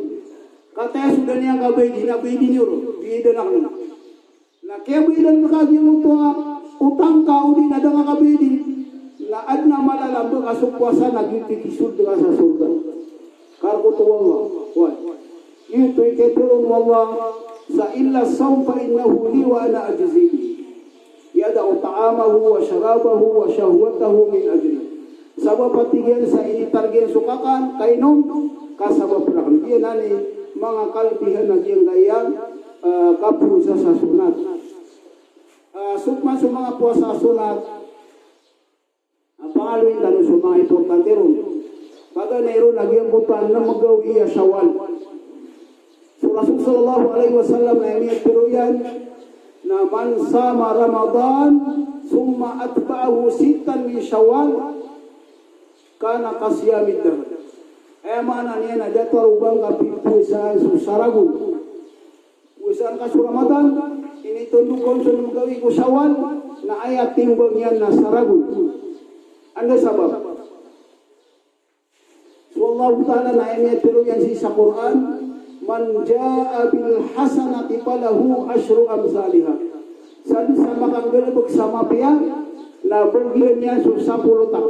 Kataya sudah niyang gabi din yun. Biidan ako na. Na kaya biidan na kagyan mo ito utang ka o din adang gabi din. Na ad na malalambang asong puasa nagtitisod ka sa surga. Karko to Allah. Why? Ito iketulong Allah sa illa sawfa innahu li wa ana ajzibi. Yada'u ta'amahu wa syarabahu wa syahwatahu min ajli. Sabab patigyan sa initargyan sukakan kainom kasabab rakam. Diyan nani mga kalbihan na diyan gayang kapusa sa sunat. Sukman sa mga puasa sunat ang pangalawin tanong sa mga importante ron. Baga na iron nagyang kutan na magawi ya Shawwal. So Rasul sallallahu alaihi wasallam na imiyat piruyan na man sama Ramadan summa atba'ahu sittan min Syawal kana kasiyamid dahr. Mana niya na dato ubang kapipusan sa saragun. Usan ka sa Ramadan ini tundukon sa magawi ko Syawal na ayat timbang yan na saragun. Ano sabab? So Allah Ta'ala na ayat yan sa Quran. Man jaa bil hasanati falahu asyru amsalihha. Sadi sama kang gelebek sama pia na bagian niya su 10 tak.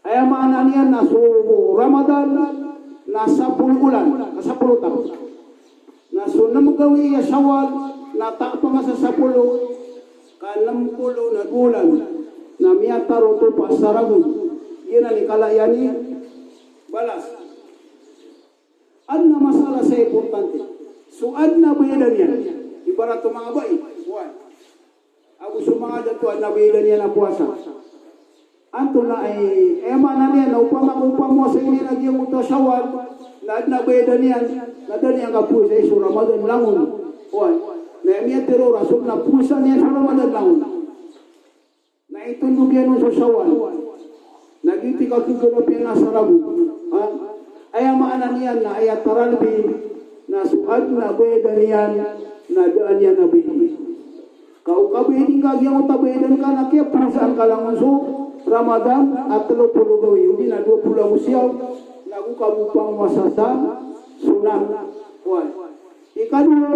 Aya mana niya na su Ramadan na 10 bulan, na 10 tak. Na su namagawi ya Syawal na tak pa nga sa 10 ka 60 na bulan na miyataro to pasaragun. Yan ni kalayani balas. Adna masalah saya importante. So adna bayadan yan. Ibarat to mga bayi. Ako sumanga dato adna bayadan yan na puasa. Anto na ay mana niya na upama mo sa inyo nagyang uto Syawal na adna bayadan yan. Nadan yan ka puasa sa Ramadan langon. Na emiya tero rasul na puasa niya sa Ramadan langon. Na itundog yan sa Syawal. Nagiti ka kigulap yan na sarabu. Aya maana niyan na ayat taralbi na suad na bedan niyan na daan niyan na bidi. Kau kabedi kagyang utabedan ka na kaya perasaan ka lang so Ramadan at 30 gawi. Hindi na 20 musyaw nagu kabupang masasa sunat. Ikadua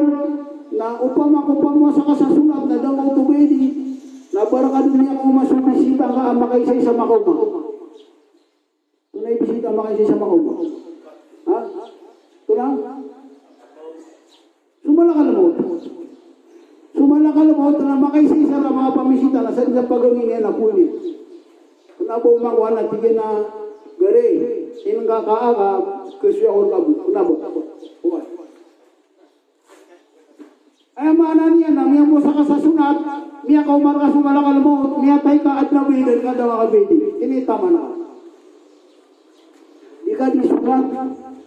na upang masa ka sa sunat na daw utubedi na barakad niya kung masubisita ka makaisay sa makoma. Tunay bisita makaisay sa makoma. Ha? Tulang? Sumala ka lamot na makaisisa na mga pamisita na sa pagawin niya na puli. Kenapa umang na tigil na gare, inang kakaaga, kesya or labu. Kenapa? Ay mana niya na miya mo sa kasasunat, miya ka umar ka sumala ka lamot, miya tay ka at nabidan ka daw ka bedi. Ini tama na. Di ika di sunat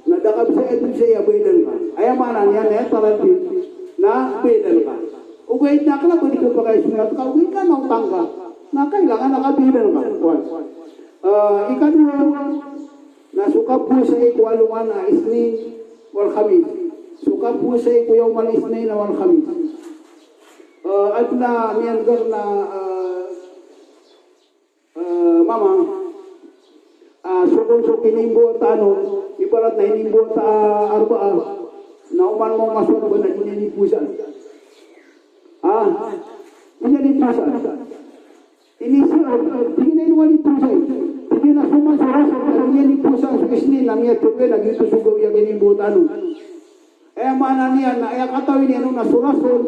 na dakab sa edu siya bedel ka aya mana niya na taranti na bedel ka ugay na kala ko di ko pakai sunat ka ugay ka nang tangga na kailangan nakabedel ka ika dua na suka po sa ikwalungan na isni wal khamis suka po sa ikwayaw isni na wal khamis at na miyangar na mama sukong kinimbo tano ibarat na hinimbo ta arbaa na uman mo masuk ba na ininipusan ininipusan ini siya tingin na inuwan ipusan tingin na sumasarasar na ininipusan sa isni na miya tupe na gito sugaw yung hinimbo tano mana niya na ay katawin niya nung nasurasol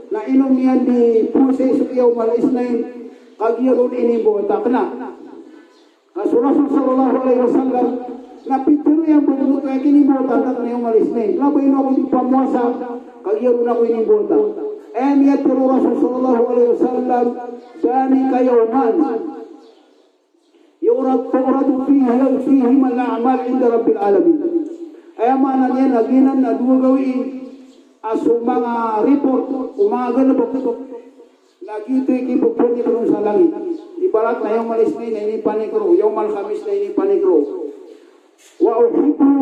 na inom niya di pusay suyaw malis na yun kagiyaron inimbo takna Rasulullah sallallahu alaihi wasallam na pitiro yang begitu kayak ini bota tak na yung malis na yun labay na ako di pamuasa kagiyaron ako inimbota niya tiro Rasul sallallahu alaihi wasallam dani kayawman yuradu fihi man a'mal inda rabbil alamin mana niya naginan na dua gawin aso mga report o mga ganabok lagi ito ikipupuni ko sa langit ibarat na yung malis na ini panikro yung malkamis na ini panikro wa uhibbu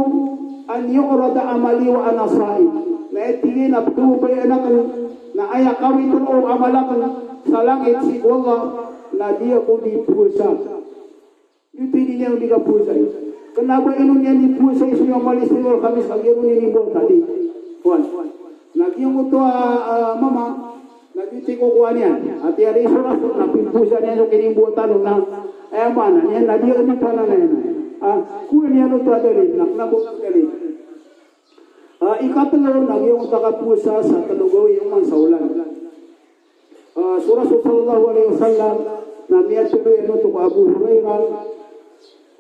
an yu'rada amali wa ana sa'id na itigin abdubay anak na aya kawin o amalak sa langit si Allah na dia ko di pusa yung pili niya hindi ka pusa kenapa inom niya di pusa iso yung malis na yung kamis kagiro ninibot tadi Naging ito mama, naging ko kuha niya. At yari suraso, napimpusa niya yung kinimbutan na mana niya, nadiyan niya pala na yan. Kuha niya ito adalin, naknabok ang galing. Ikatalo, naging takapusa sa talugaw yung mansaulan. Suraso sallallahu alaihi wasallam, na miya tuloy ano ito ko Abu Hurairah,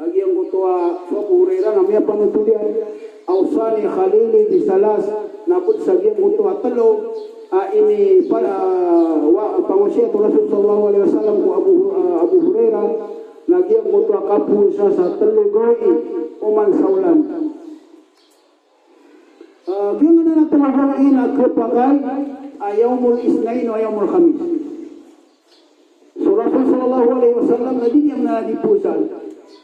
agiyang ko ito Abu Hurairah, na miya panutulian, Ausani Khalili di Salas, napod sa giyang muto at talo ini pangusya to Rasul sallallahu alaihi wasallam ko Abu Hurairah nagyang muto kapusa sa talo goi uman saulan giyang na talo goi na kapagay ayawmul isnain o ayawmul khamis so Rasul sallallahu alaihi wasallam na din yung nadipusan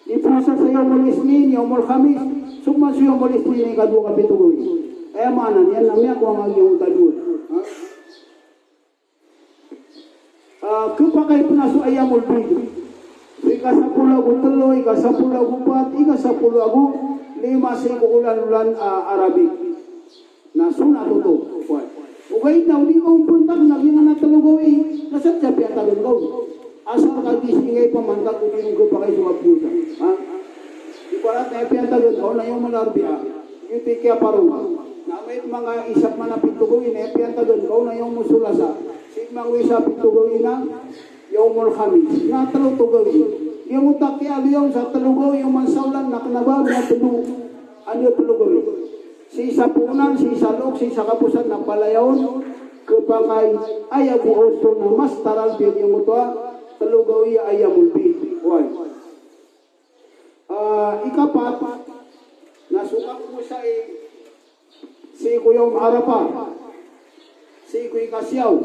dipusa sa ayawmul isnain ayawmul khamis summa sa ayawmul isnain kadua kapituloy mana niya namanya ko ang yung talud. Kapagay punaso ayamul bid. Ika-10 telo, ika-10 4, ika-10 lima sa ulan-ulan Arabic. Na sunat ito. Ugay na, hindi ko puntak na yung natulugaw nasat siya piya talungaw. Asal kagisingay pamantak kung hindi ko pa kayo sumapusa. Iparat na piya talungaw na yung malarbiya. Yung tikya parunga. Na may mga isap man na pituguin piyan tagon ko na yung musulasa sigmang isap pituguin na yung mulkhamis na talutugawin yung utak kaya liyaw sa talugaw yung mansaulan na kanabag na tulog ano yung tulugawin si isa punan, si isa lok, si isa kapusan na palayaon kapagay ayaw buhosto na mas taral din yung mutua talugawi ayaw mulbid ikapat nasukak mo sa si Kuyong Arapa, si Kuy Kasyaw,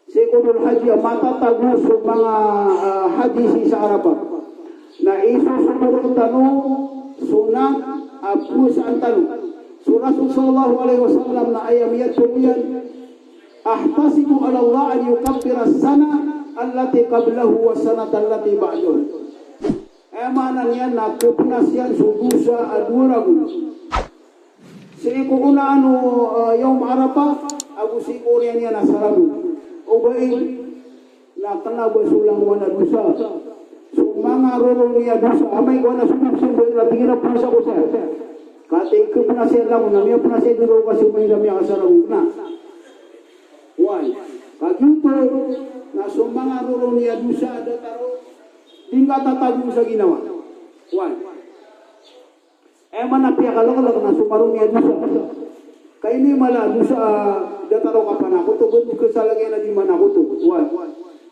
si Kudul Haji, matatagos sa mga hadisi sa Arapa. Na isusunod ang tanong, sunat, apus ang tanong. Surah sallallahu alaihi wasallam na ayamiyat sumiyan, ahtasibu ala Allah an yukabbira sana allati qablahu wa sanat allati ba'dahu. Emanan yan na kepnasian subusa aduragu. Siku una yung Arapa, ako siku riyan niya nasarabu. O bain, na kanaba sulang wana dusa. So mga rorong niya dusa, amay ko na sumubsubay na tingin na pusa ko siya. Kati ko na siya lang, namiya po na siya duro kasi may namiya kasarabu na. Why? Kagyuto, na so mga rorong niya dusa, dataro, tingka tatago sa ginawa. Why? Manapya ka lang na sumarong niya dusa. Kaya ni mala dusa dataro ka pa na ko to. Good ko sa lagay na di man ako to.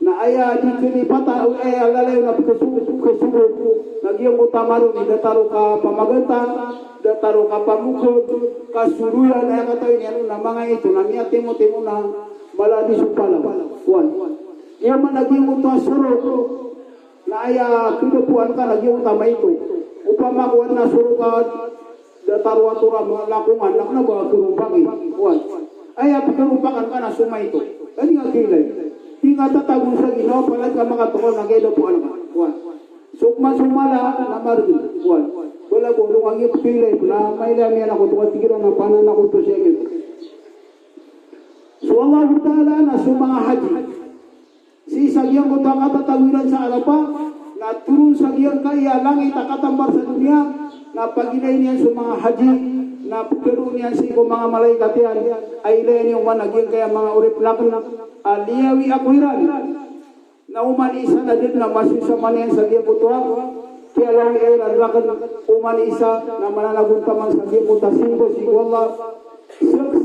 na aya di kinipata o aya lalay na kasubog nagyang utamaro ni dataro ka pamaganta dataro ka pamukod kasuruyan aya katayo niya na mga ito na niya timo na maladi supala wan iya man nagyang utasuro na aya kinupuan ka nagyang utama ito upama kuwan na suro ka dataro atura mga lakungan na ba kirumpang wan aya kirumpakan ka na sumay ito kani nga kilay tinggal tatagong sa Ginoo palag ka makatuon ng ilo po ano ka. Sukma sumala na margin. Wala po nung ang ipilay na may lamyan ako tuwa tigiran ng panan ako to siya gito. So Allah Ta'ala na sumanga haji. Si sagyang ko takatatawiran sa alapa na turun sagyang kaya langit akatambar sa dunia na paginay niya sumanga haji na pagkaroon niya si mga malaikat yan ay ilayan yung managing kaya mga uriplakan na aliyawi akwiran na umanisa na din na masisama niyan sa diya putuwa kaya lang ilan lakan umanisa na mananaguntaman sa diya putasimbo si Allah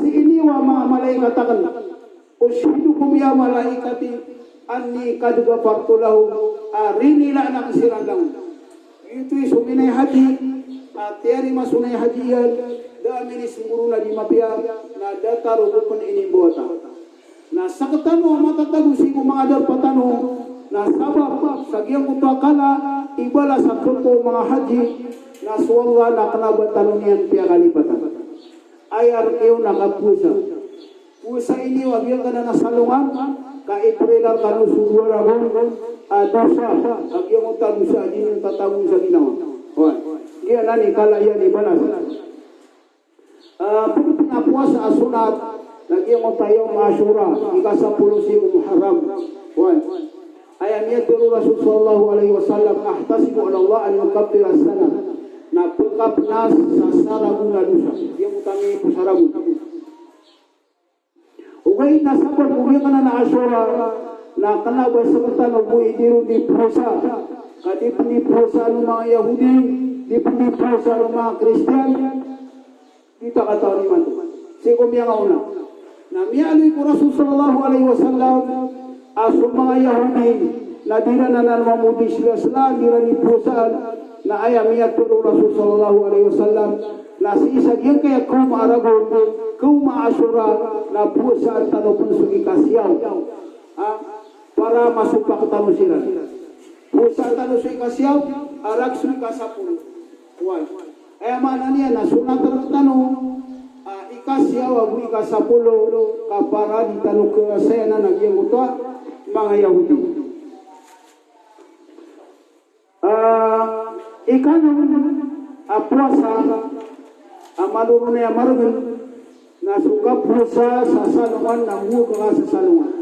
si iniwa mga malaikat akan ushidukum ya malaikati anni kad gafartu lahu rinila ng sirandang ito'y suminay haji at tiyari masunay hajiyan dami ni siguro na di mapia na dataro kupon inibota na sakatano matatagusi ko mga darpatano na sabab sa giyang kutakala ibala sa kuto mga haji na suwala na kanabatano niyan piya kalipatan ayar kayo nakapusa pusa ini wagyan ka na nasalungan kaiprelar ka no suwara mo dosa agyang utagusa din yung tatagong sa ginawa kaya nani kalayan ibalas pagkita puasa Sunnat lagi mo tayo Ashura ika-10 si Muharram ayam yadru Rasul sallallahu alaihi wasallam ahtasibu ala Allah an yukaffira as-sana na pagkapnas sa saragun na dosa yung utami po saragun ugay na sabar ugay ka na Ashura na kanabay sa katano mo idiru di puasa kadi ni puasa ng mga Yahudi di puasa ng mga Kristiyan kita kataon iman sigo miya nga una na miyaloy ko Rasul sallallahu alaihi wasallam asong mga Yahudi na dira na nanmamudi sila dira ni pusaan na ayamiyat ko Rasul sallallahu alaihi wasallam na si isa yung kaya kuma aragon kuma Ashura na pusaan tanong punsugi kasiyaw para masupak tanong sila pusaan tanong sugi kasiyaw arak sugi kasapul mana niya na sunat tanong ikasyaw abu ikasapulo kapara di tanong ke saya na nagyang utwa mga Yahudi ikanong puasa amaluro na yamargan na suka puasa sa salungan na buka sa salungan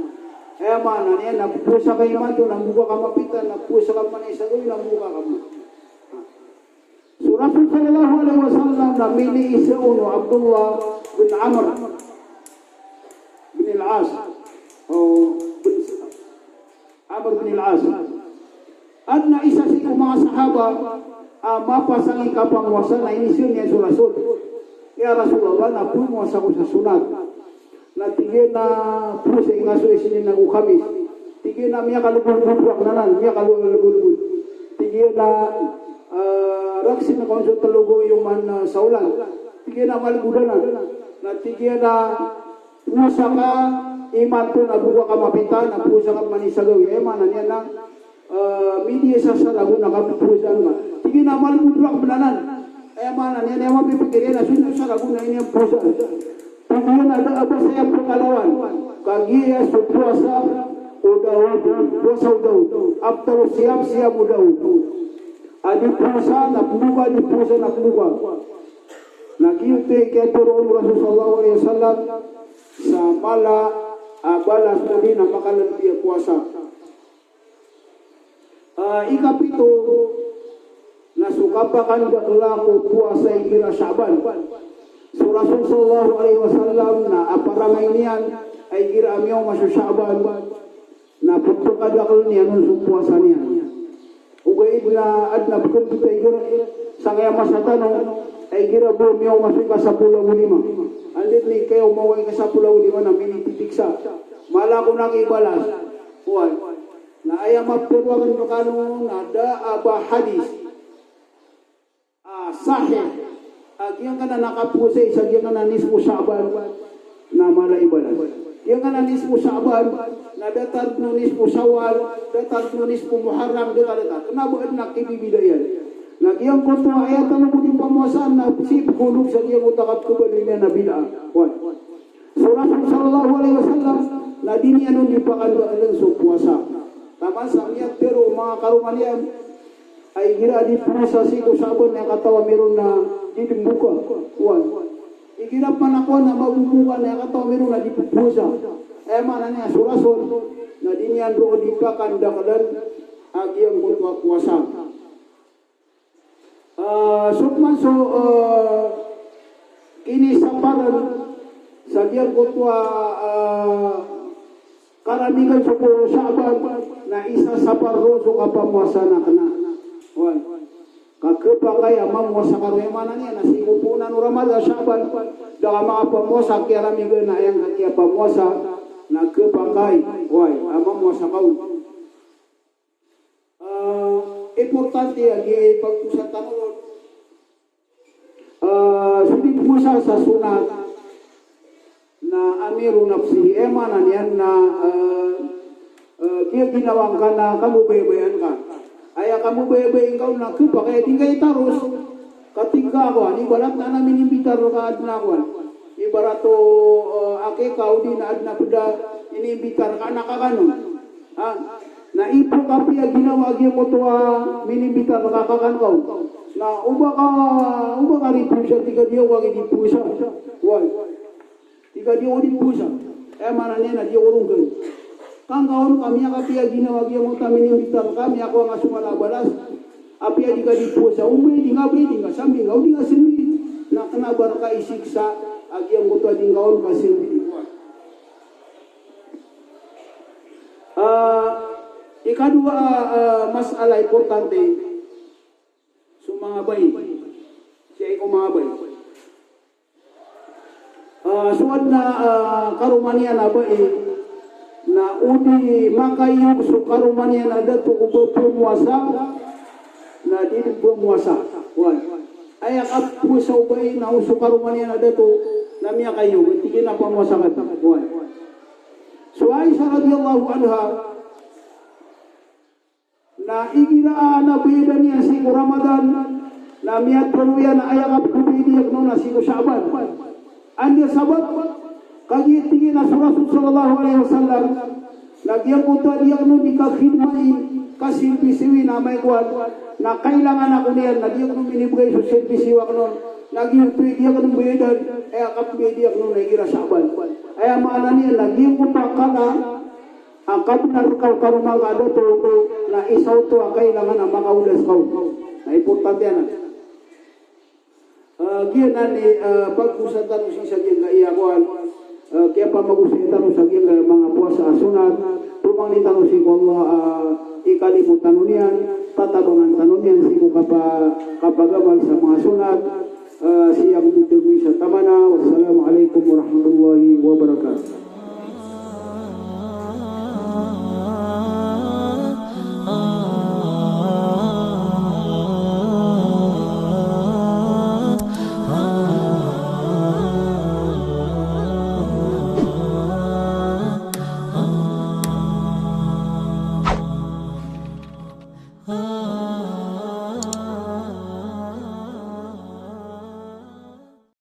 mana niya na puasa kayo man to na buka ka mapitan na puasa ka manay sa doon na buka ka man Rasul sallallahu alaihi wasallam na mili isauno Abdullah bin Amr bin al-As Amr bin al-As at na isa si mga sahaba mapasang ikapanguasa na inisyon niya sa Rasul ya Rasulullah na pumuasa ko sa sunat na tigil na pusa ingaso isinin ng ukamis tigil na miya kalubul-bulbul nanan miya kalubul-bulbul tigil na raksin na konsol talugo yung man saulan tigyan na maligudanan na tigyan na pusa ka iman to na buka ka mapitan na pusa ka manisagaw mana niya na media sa salago na kapusan ka tigyan na maligudak belanan mana niya na mapipikirin na sunod sa lago na inyang pusa tigyan na aba saya pangalawan kagiya sa puasa puasa daw after siap daw adi puasa na peluga nagiyute kaya turun Rasul sallallahu alaihi wasallam sa mala balas na din ang makalan dia puasa ikapito na sukapakan bakla ko puasa ikira Syaban so Rasul sallallahu alaihi wasallam na aparangay niyan ay gira amyaw masu Syaban na pagkakadakal niya nung puasa niya ugay na adna pagkun kita igira sangaya masatano ay gira bo miyaw masuk ka sa 15 andit ni kayo maway ka sa 15 na minititiksa mala ko nang ibalas na ayam mapurwakan berkanu nada abah hadis sahih agiang kana nakapuse isagiang kana nisfu Sya'ban na mala ibadah yang kana nisfu Sya'ban na datar no nisfu Syawal datar no nisfu Muharram datar kenapa nak kibibidayan na giang konto ayat ang mudi pamuasaan na sip kulog sa giang utakap kubali na bid'ah surah sallallahu alaihi wasallam na dini anong dipakalwalan sa puasa tama sa niya pero mga karuman yan ay gira di puasa si kusabon na katawa meron na didimbuka igirap man ako na mabubuka na katawa meron na dipupusa mana niya surason na dini yan roon dipakandakalan agi ang puasa sukman kini samparan sa diyang kutwa karamihan sa Sya'ban na isa sapar roso kapamuasa na kana kakepakay amamuasa karemana niya na singupunan o Ramadan Sya'ban daga mga pamuasa karamihan na ayang kakia pamuasa na kepakay amamuasa kau importante ang ipagpusatan mo sulit puasa sa sunat na amiru nafsi emanan yan na kaya ginawang ka na kamu bebean ka ay kamu bebein kau na kupa kaya tingay tarus katingka ko ibarat na namin imbitar ka adna ko ibarat to ake kau di na adna pada inimbitar ka nakakano na ipo kapi ang ginawa mo to minimbitar nakakakan kau na uba ka ripusa tiga dia wag dipusa tiga dia di pusa mana niya na dia urung kan kang kaon kami kapi ang ginawa mo ta minimbitar kami ako ang asumala balas api ang di pusa di nga sambi nga di nga silbi na kanabar ka isiksa agi ang muto di kaon ka silbi ikadua masalah importante mga bay Sheikh mga bay suad na karumania na bay na udi makayog su karumania na dato ko pumuasa na dili pumuasa ay akapu sa bay na usu karumania na dato na miya kayog tigil na pumuasa ka so Aisyah radhiyallahu anha na igira na beda niya si Ramadan na miyat peruya na ayakap kubidiyak no na si Sya'ban andi sabab kagi tinggi na Rasul sallallahu alaihi wasallam lagi ang utwa diyak no dikakhidmai kasih bisiwi na may kuwan na kailangan ako niyan na diyak no minibigay sa bisiwak no lagi yung diyak no beda ayakap bidiyak no na igira Sya'ban ay maana niya lagi yung utwa kala ang kapunar kau mga adoto na isaw to ang kailangan ang makaulas kau na importante yan giyan ni pag-usatan si sa giyang kaiyakuan kaya pa mag-usatan sa giyang mga puasa sunat tumang tanong si Allah ikalimut tanong niyan tatabangan tanong niyan si ko kapagamal sa mga sunat siyang dituloy sa tamana. Wassalamualaikum warahmatullahi wabarakatuh. Ah